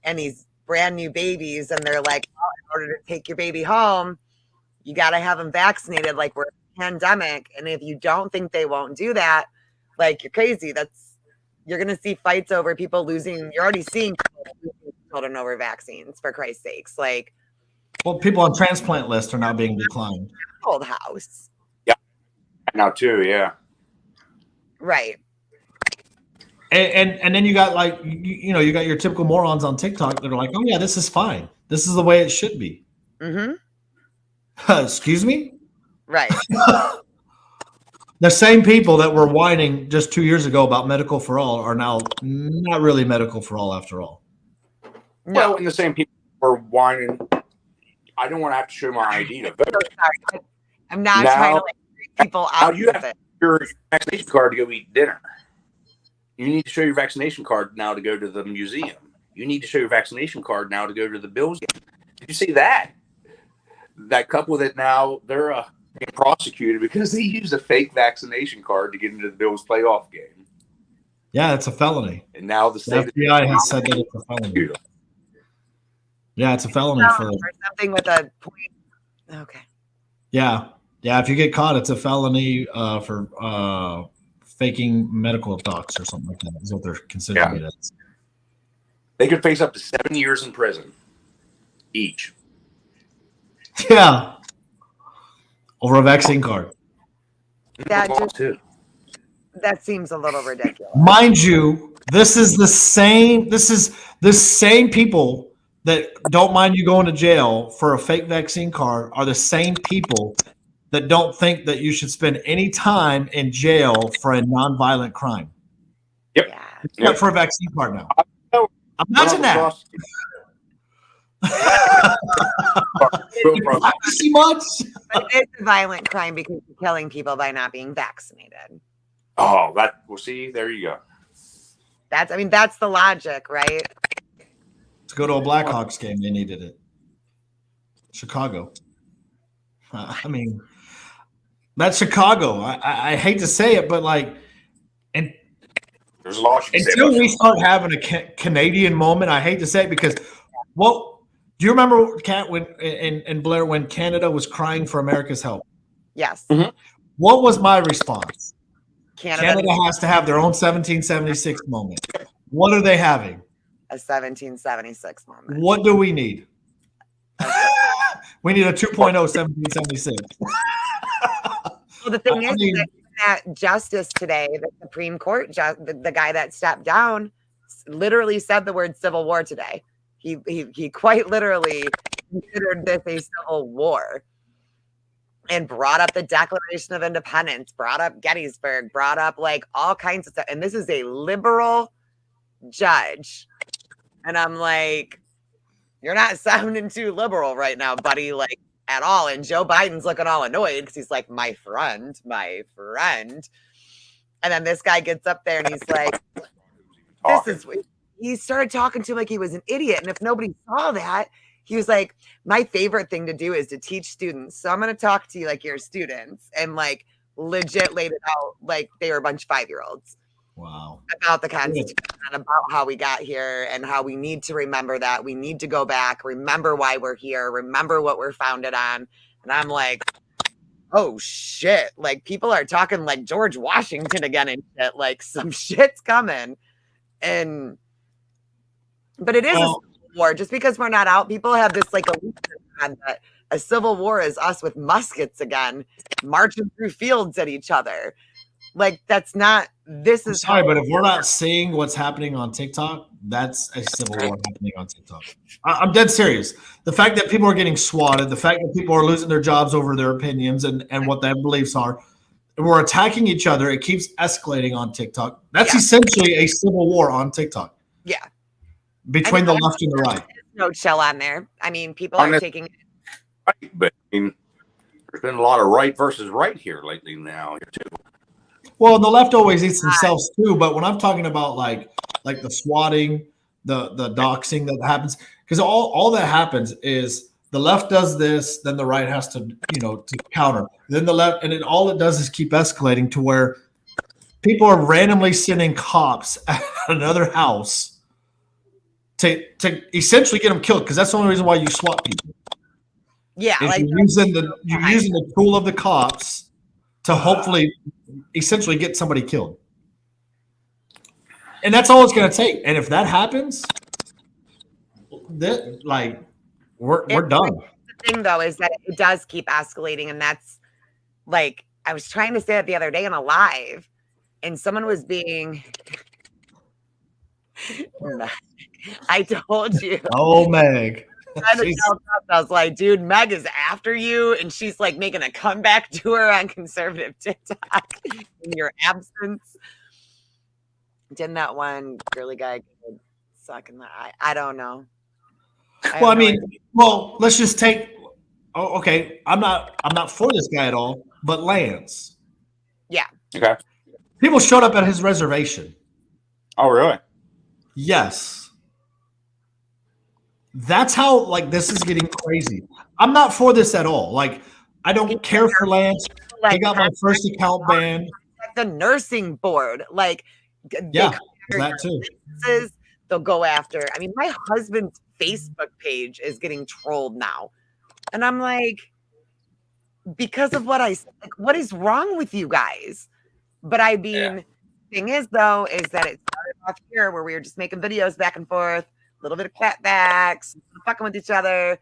and these brand new babies, and they're like, oh, in order to take your baby home, you gotta have them vaccinated. We're in a pandemic, and if you don't think they won't do that, you're crazy. You're gonna see fights over people losing. You're already seeing people losing children over vaccines, for Christ's sakes. Well, people on transplant lists are now being declined. Old house. Yeah. now too. Yeah. Right. And then you got like you got your typical morons on TikTok that are like, oh yeah, this is fine. This is the way it should be. Mm-hmm. Excuse me? Right. The same people that were whining just 2 years ago about medical for all are now not really medical for all after all. No. Well, and the same people were whining. I don't want to have to show my ID to vote. So sorry. I'm not trying to like freak people out. Now you have your vaccination card to go eat dinner. You need to show your vaccination card now to go to the museum. You need to show your vaccination card now to go to the Bills game. Did you see that? That couple that now they're being prosecuted because they used a fake vaccination card to get into the Bills playoff game. Yeah, it's a felony. And now the FBI has said that it's a felony. Yeah, it's a felony for something with a point. Okay. Yeah. If you get caught, it's a felony for faking medical docs or something like that. Is what they're considering it as. They could face up to 7 years in prison each. Yeah. Over a vaccine card. That seems a little ridiculous. Mind you, this is the same people that don't mind you going to jail for a fake vaccine card are the same people that don't think that you should spend any time in jail for a nonviolent crime. Yep. Yeah. Except for a vaccine card now. Imagine that. See much? But it's a violent crime because you're killing people by not being vaccinated. Oh, see, there you go. That's the logic, right? To go to a Blackhawks game, they needed it. Chicago. That's Chicago. I hate to say it, but and there's a lot until we start having a Canadian moment, I hate to say it because, do you remember, Kat, and Blair, when Canada was crying for America's help? Yes. Mm-hmm. What was my response? Canada has to have their own 1776 moment. What are they having? A 1776 moment. What do we need? We need a 2.0 1776. Well, the thing is that justice today, the Supreme Court, the guy that stepped down, literally said the word Civil War today. He quite literally considered this a civil war and brought up the Declaration of Independence, brought up Gettysburg, brought up like all kinds of stuff. And this is a liberal judge. And I'm like, you're not sounding too liberal right now, buddy, like at all. And Joe Biden's looking all annoyed because he's like, my friend. And then this guy gets up there and he's like, he started talking to him like he was an idiot. And if nobody saw that, he was like, my favorite thing to do is to teach students. So I'm going to talk to you like you're students, and like legit laid it out like they were a bunch of 5-year-olds. Wow. About the Constitution and about how we got here and how we need to remember that. We need to go back, remember why we're here, remember what we're founded on. And I'm like, oh shit. Like people are talking like George Washington again and shit. Like some shit's coming. But it is a civil war. Just because we're not out, people have this like illusion that a civil war is us with muskets again, marching through fields at each other. Like that's not. This is sorry, but if we're not seeing what's happening on TikTok, that's a civil war happening on TikTok. I'm dead serious. The fact that people are getting swatted, the fact that people are losing their jobs over their opinions and what their beliefs are, and we're attacking each other. It keeps escalating on TikTok. That's essentially a civil war on TikTok. Yeah. Between the left and the right. No chill on there. I mean, people are taking. Right, but there's been a lot of right versus right here lately now too. Well, the left always eats themselves too. But when I'm talking about like the swatting, the doxing that happens, because all that happens is the left does this, then the right has to to counter. Then the left, and all it does is keep escalating to where people are randomly sending cops at another house to essentially get them killed, because that's the only reason why you swat people. Yeah, like you're using the tool of the cops to hopefully essentially get somebody killed. And that's all it's going to take. And if that happens, we're done. The thing though is that it does keep escalating, and that's like I was trying to say it the other day in a live, and someone was being. I told you. Oh, Meg. I was like, dude, Meg is after you, and she's like making a comeback tour on conservative TikTok in your absence. Didn't that one girly guy suck in the eye? I don't know. Well, I mean, let's just take. Oh, okay, I'm not for this guy at all, but Lance. Yeah. Okay. People showed up at his reservation. Oh, really? Yes. That's how, like, this is getting crazy. I'm not for this at all. Like, I don't care for Lance. I got my first account banned. The nursing board, like, yeah, that too. They'll go after. I mean, my husband's Facebook page is getting trolled now, and I'm like, because of what I said, like, what is wrong with you guys? But I mean, thing is though, is that it started off here where we were just making videos back and forth. A little bit of clapbacks, fucking with each other.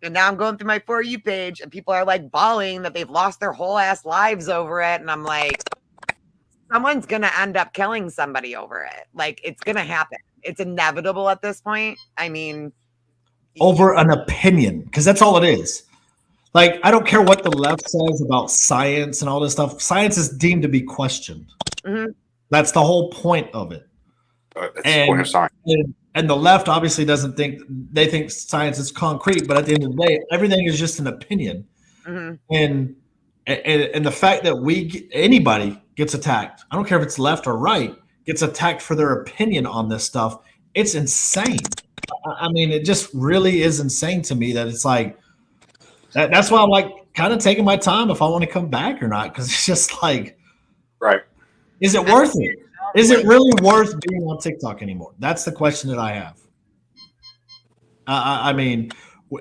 And now I'm going through my For You page and people are like bawling that they've lost their whole ass lives over it. And I'm like, someone's going to end up killing somebody over it. Like, it's going to happen. It's inevitable at this point. I mean, over an opinion, because that's all it is. Like, I don't care what the left says about science and all this stuff. Science is deemed to be questioned. Mm-hmm. That's the whole point of it. That's the point of science. And the left obviously doesn't think, they think science is concrete, but at the end of the day, everything is just an opinion. Mm-hmm. And the fact that anybody gets attacked, I don't care if it's left or right, gets attacked for their opinion on this stuff, it's insane. I mean, it just really is insane to me that it's like, that's why I'm like kind of taking my time if I want to come back or not, because it's just like, right. Is it worth it? Is it really worth being on TikTok anymore? That's the question that I have. I mean,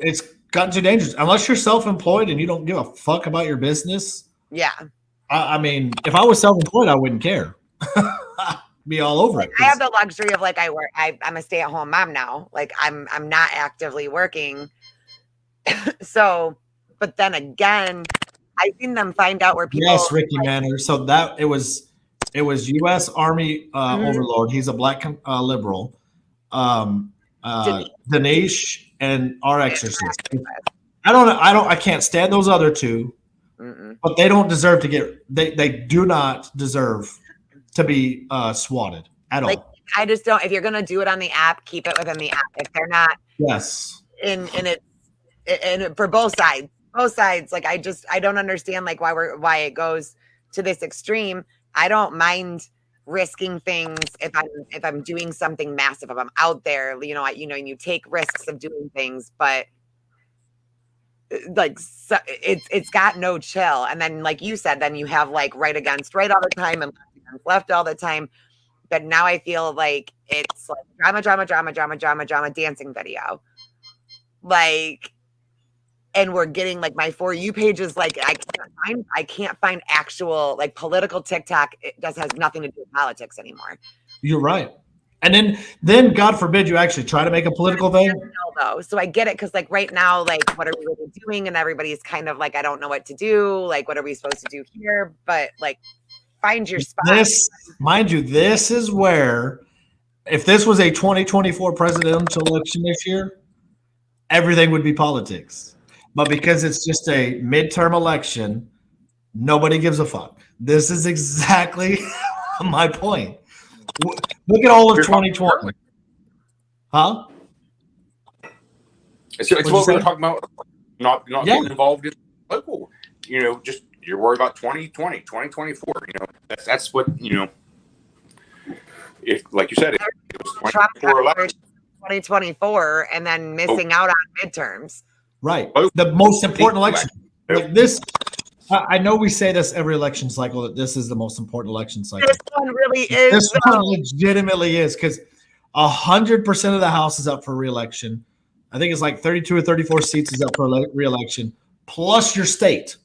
it's gotten too dangerous. Unless you're self-employed and you don't give a fuck about your business. Yeah. I mean, if I was self-employed, I wouldn't care. Be all over it. I have the luxury of like I'm a stay-at-home mom now. Like I'm not actively working. So, but then again, I've seen them find out where people. Yes, Ricky Manor. So that it was U.S. Army overlord. He's a black liberal. Dinesh and our exorcist. I can't stand those other two. Mm-mm. But they don't deserve to get. They do not deserve to be swatted at all. I just don't. If you're gonna do it on the app, keep it within the app. If they're not, yes, in it, and for both sides, like I don't understand like why it goes to this extreme. I don't mind risking things if I'm doing something massive, if I'm out there, and you take risks of doing things, but like so it's got no chill. And then like you said, then you have like right against right all the time and left against left all the time. But now I feel like it's like drama dancing video. Like, and we're getting like my For You page is like I can't find actual like political TikTok. It has nothing to do with politics anymore. You're right. And then God forbid you actually try to make a political thing. Though, so I get it because like right now, like what are we really doing? And everybody's kind of like, I don't know what to do. Like, what are we supposed to do here? But like, find your spot. Mind you, this is where if this was a 2024 presidential election this year, everything would be politics. But because it's just a midterm election, nobody gives a fuck. This is exactly my point. Look at all of 2020. Huh? It's what we were talking about, not getting involved in local. Just you're worried about 2020, 2024. That's what, if, like you said, it was 2024 and then missing out on midterms. Right. The most important election. Like this, I know we say this every election cycle, that this is the most important election cycle. This one really is. This one legitimately is, because 100% of the House is up for re-election. I think it's like 32 or 34 seats is up for re-election, plus your state.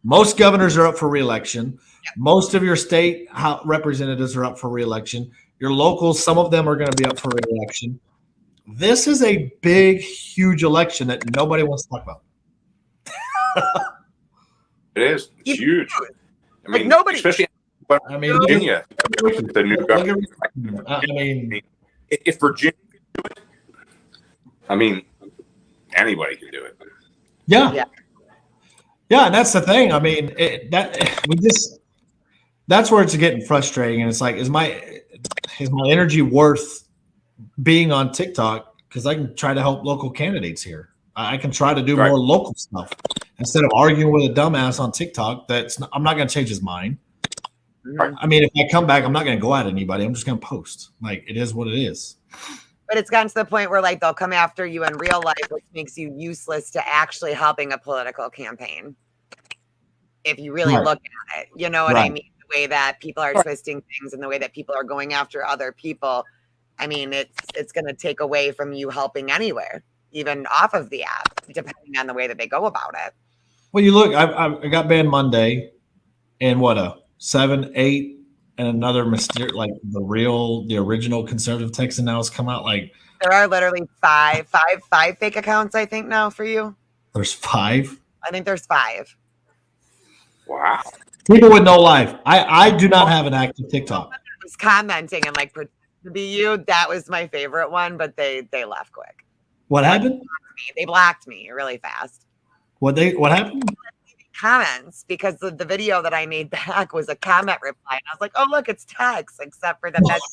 Most governors are up for re-election. Most of your state representatives are up for re-election. Your locals, some of them are going to be up for re-election. This is a big, huge election that nobody wants to talk about. It It is. It's huge. I mean, nobody, especially in Virginia, the new government. I mean, if Virginia can do it, I mean, anybody can do it. Yeah, and that's the thing. I mean, that's where it's getting frustrating, and it's like, is my energy worth being on TikTok? Because I can try to help local candidates here. I can try to do more local stuff instead of arguing with a dumbass on TikTok. I'm not going to change his mind. Right. I mean, if I come back, I'm not going to go at anybody. I'm just going to post. Like, it is what it is. But it's gotten to the point where, like, they'll come after you in real life, which makes you useless to actually helping a political campaign. If you really look at it, you know what I mean? The way that people are twisting things and the way that people are going after other people. I mean, it's going to take away from you helping anywhere, even off of the app, depending on the way that they go about it. Well, you look, I got banned Monday, and what, a 7, 8, and another like the original conservative Texan now has come out. Like, there are literally five fake accounts, I think, now for you. There's 5? I think there's 5. Wow. People with no life. I do not have an active TikTok. I was commenting and like pretend to be you. That was my favorite one, but they left quick. What happened? They blocked me really fast. What happened? Comments, because the video that I made back was a comment reply, and I was like, oh look, it's text, except for that's waiting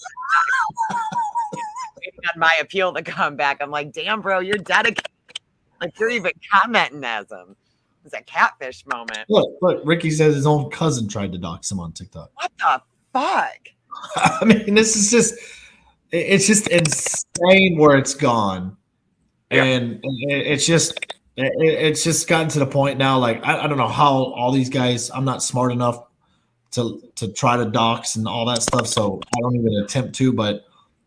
on my appeal to come back. I'm like, damn bro, you're dedicated. Like, you're even commenting as him. It's a catfish moment. Look, Ricky says his own cousin tried to dox him on TikTok. What the fuck? I mean, this is it's just insane where it's gone. And it's just gotten to the point now, like, I don't know how all these guys, I'm not smart enough to try to dox and all that stuff, so I don't even attempt to,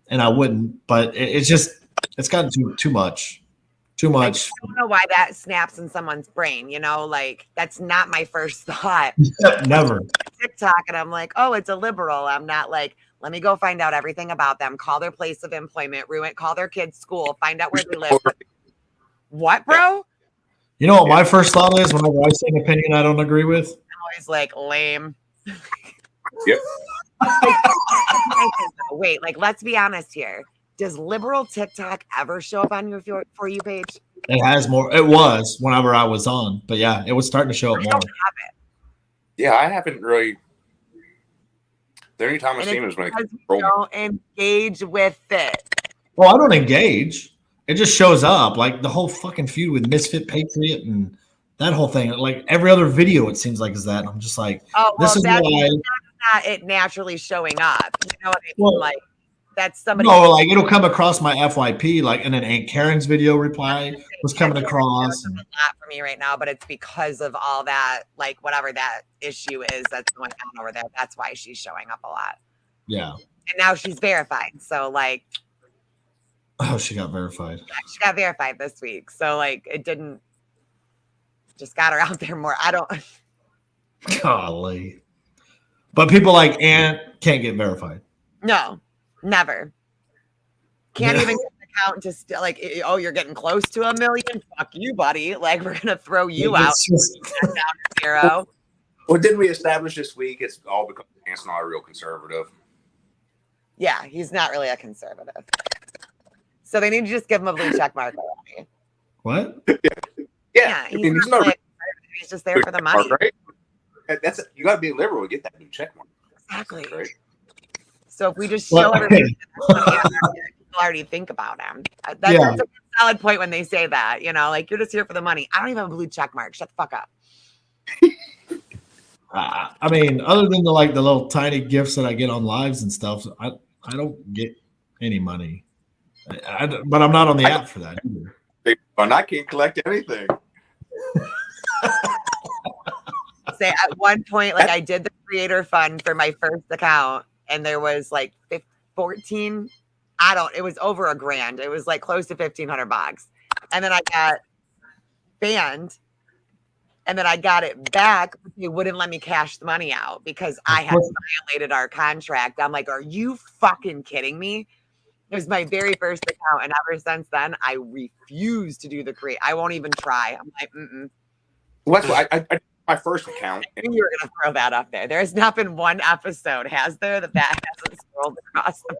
and I wouldn't, but it's gotten too much. Too much. I don't know why that snaps in someone's brain, you know, like, that's not my first thought. Never. TikTok, and I'm like, oh, it's a liberal. I'm not like, let me go find out everything about them, call their place of employment, call their kids' school, find out where they live. What, bro? You know what my first thought is whenever I say an opinion I don't agree with? I'm always like, lame. Yep. Wait, like, let's be honest here. Does liberal TikTok ever show up on your For You page? It has more. It was whenever I was on, but yeah, it was starting to show up more. I don't have it. Yeah, I haven't really. The only time I've seen it is when you don't engage with it. Well, I don't engage. It just shows up, like the whole fucking feud with Misfit Patriot and that whole thing. Like every other video, it seems like is that. And I'm just like, oh, well, that's not it naturally showing up. You know what I mean? Well, like, that's somebody. No, like it'll come across my FYP, like, and then Aunt Karen's video reply was coming across. It's not for me right now, but it's because of all that, like whatever that issue is that's going on over there. That's why she's showing up a lot. Yeah. And now she's verified. So like. Oh, she got verified. Yeah, she got verified this week. So like it didn't. Just got her out there more. I don't. Golly. But people like Aunt can't get verified. No. Never. Can't even get an account to still like, oh, you're getting close to 1 million. Fuck you, buddy. Like, we're gonna throw you out down to 0. Well, didn't we establish this week? It's all because Ant's not a real conservative. Yeah, he's not really a conservative. So they need to just give him a blue check mark already. What? Yeah. He's not really he's just there for the money. Right? You got to be liberal to get that blue check mark. Exactly. Right? So if we just show everybody that people already think about him. That's a solid point when they say that, you know, like, you're just here for the money. I don't even have a blue check mark. Shut the fuck up. I mean, other than the little tiny gifts that I get on lives and stuff, I don't get any money. But I'm not on the app for that either. And I can't collect anything. Say at one point, like, I did the creator fund for my first account. And there was like 14, it was over $1,000. It was like close to $1,500. And then I got banned. And then I got it back. But they wouldn't let me cash the money out because I had violated our contract. I'm like, are you fucking kidding me? It was my very first account. And ever since then, I refuse to do the create. I won't even try. I'm like, Well, that's why I my first account. I knew you were going to throw that up there. There has not been one episode, has there, that hasn't scrolled across the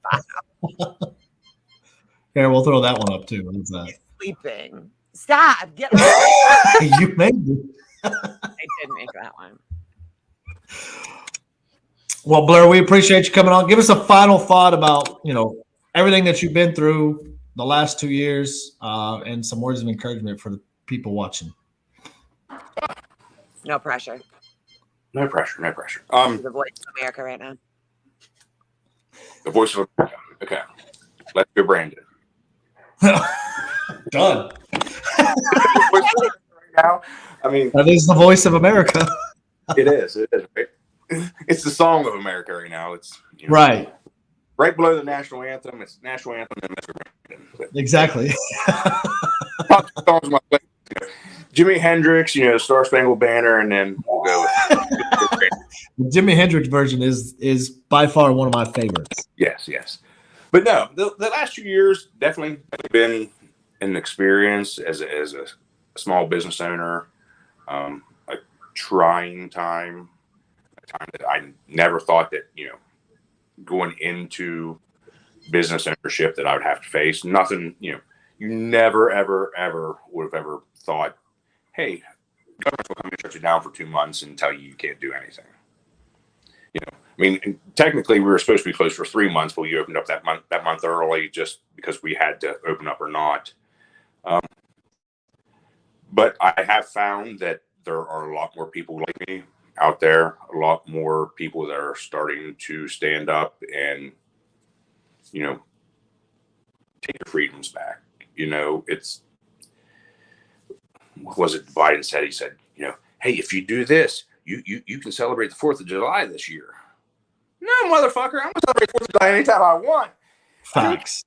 bottom. Here, we'll throw that one up too. What is that? Sleeping. Stop. Get off. You made it. I did make that one. Well, Blair, we appreciate you coming on. Give us a final thought about, everything that you've been through the last 2 years, and some words of encouragement for the people watching. No pressure. No pressure. No pressure. The voice of America right now. The voice of America. Okay. Let's go, Brandon. Done. Right now, I mean, that is the voice of America. It is. Right? It's the song of America right now. It's right below the national anthem. It's national anthem and Mr. Brandon. Exactly. Jimi Hendrix, the Star Spangled Banner, and then we'll go with the Jimi Hendrix version is by far one of my favorites. Yes. But no, the last 2 years definitely been an experience as a small business owner, a trying time, a time that I never thought that, going into business ownership that I would have to face. Nothing, you never, ever, ever would have ever thought, hey, government will come and shut you down for 2 months and tell you can't do anything. I mean, technically we were supposed to be closed for 3 months, but we opened up that month early just because we had to open up or not. But I have found that there are a lot more people like me out there, a lot more people that are starting to stand up and, take their freedoms back. It's, what was it Biden said? He said, hey, if you do this, you can celebrate the 4th of July this year. No, motherfucker, I'm going to celebrate 4th of July anytime I want. Facts.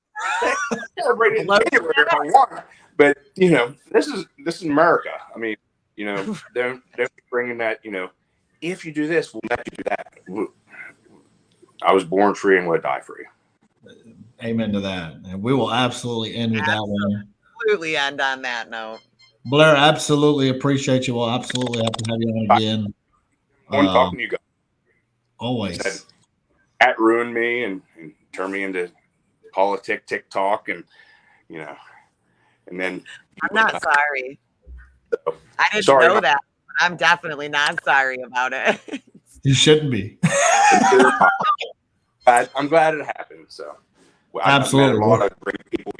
Celebrate it in January if I want. But, this is America. I mean, don't bring in that, if you do this, we'll let you do that. I was born free and will die free. Amen to that. And we will absolutely end with that one. Absolutely end on that note. Blair, absolutely appreciate you. We'll absolutely have to have you on again. Talking to you guys. Always. That ruined me and turned me into TikTok, and and then I'm not sorry. So, I didn't know that. I'm definitely not sorry about it. You shouldn't be. I'm glad it happened. So absolutely, I've met a lot of great people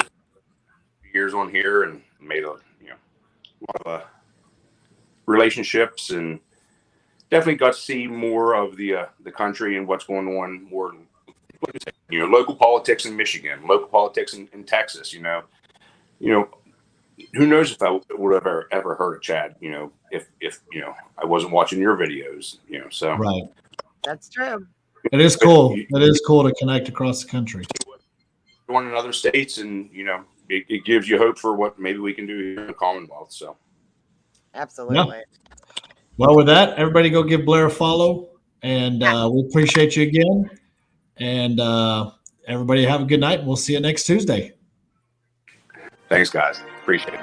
years on here and made a lot of relationships, and definitely got to see more of the country and what's going on, more local politics in Michigan, local politics in Texas. Who knows if I would have ever heard of Chad, if I wasn't watching your videos, so. Right. That's true. It is cool. It is cool to connect across the country. Going in other states, and, it gives you hope for what maybe we can do here in the Commonwealth, so. Absolutely. Yeah. Well, with that, everybody go give Blair a follow, and we appreciate you again. And everybody have a good night. We'll see you next Tuesday. Thanks, guys. Appreciate it.